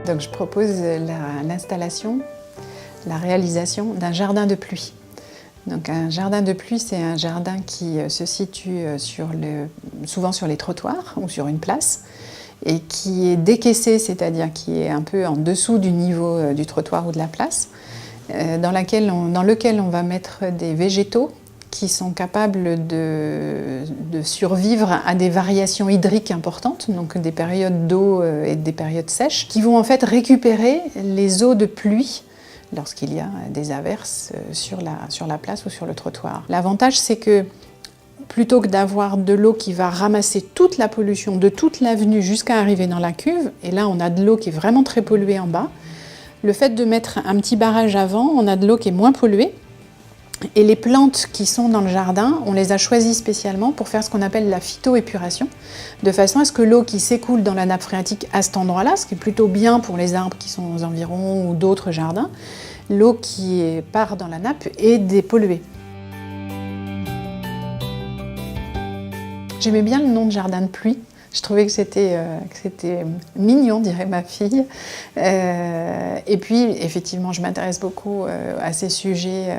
Donc je propose l'installation, la réalisation d'un jardin de pluie. Donc un jardin de pluie, c'est un jardin qui se situe souvent sur les trottoirs ou sur une place et qui est décaissé, c'est-à-dire qui est un peu en dessous du niveau du trottoir ou de la place, dans lequel on va mettre des végétaux qui sont capables de survivre à des variations hydriques importantes, donc des périodes d'eau et des périodes sèches, qui vont en fait récupérer les eaux de pluie lorsqu'il y a des averses sur la place ou sur le trottoir. L'avantage, c'est que plutôt que d'avoir de l'eau qui va ramasser toute la pollution de toute l'avenue jusqu'à arriver dans la cuve, et là on a de l'eau qui est vraiment très polluée en bas, le fait de mettre un petit barrage avant, on a de l'eau qui est moins polluée. Et les plantes qui sont dans le jardin, on les a choisies spécialement pour faire ce qu'on appelle la phytoépuration, de façon à ce que l'eau qui s'écoule dans la nappe phréatique à cet endroit-là, ce qui est plutôt bien pour les arbres qui sont aux environs ou d'autres jardins, l'eau qui part dans la nappe est dépolluée. J'aimais bien le nom de jardin de pluie. Je trouvais que c'était mignon, dirait ma fille. Et puis, effectivement, je m'intéresse beaucoup à ces sujets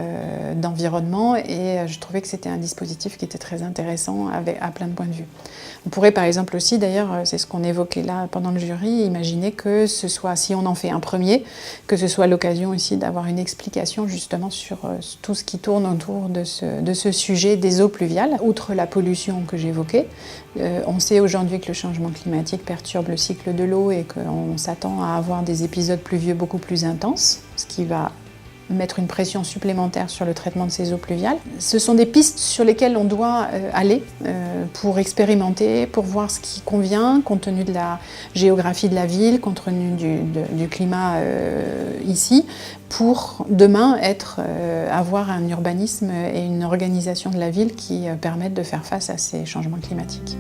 d'environnement et je trouvais que c'était un dispositif qui était très intéressant à plein de points de vue. On pourrait par exemple aussi, d'ailleurs, c'est ce qu'on évoquait là pendant le jury, imaginer que ce soit, si on en fait un premier, que ce soit l'occasion aussi d'avoir une explication justement sur tout ce qui tourne autour de ce sujet des eaux pluviales. Outre la pollution que j'évoquais, on sait aujourd'hui que le changement climatique perturbe le cycle de l'eau et qu'on s'attend à avoir des épisodes pluvieux beaucoup plus intenses, ce qui va mettre une pression supplémentaire sur le traitement de ces eaux pluviales. Ce sont des pistes sur lesquelles on doit aller pour expérimenter, pour voir ce qui convient, compte tenu de la géographie de la ville, compte tenu du climat ici, pour demain avoir un urbanisme et une organisation de la ville qui permettent de faire face à ces changements climatiques.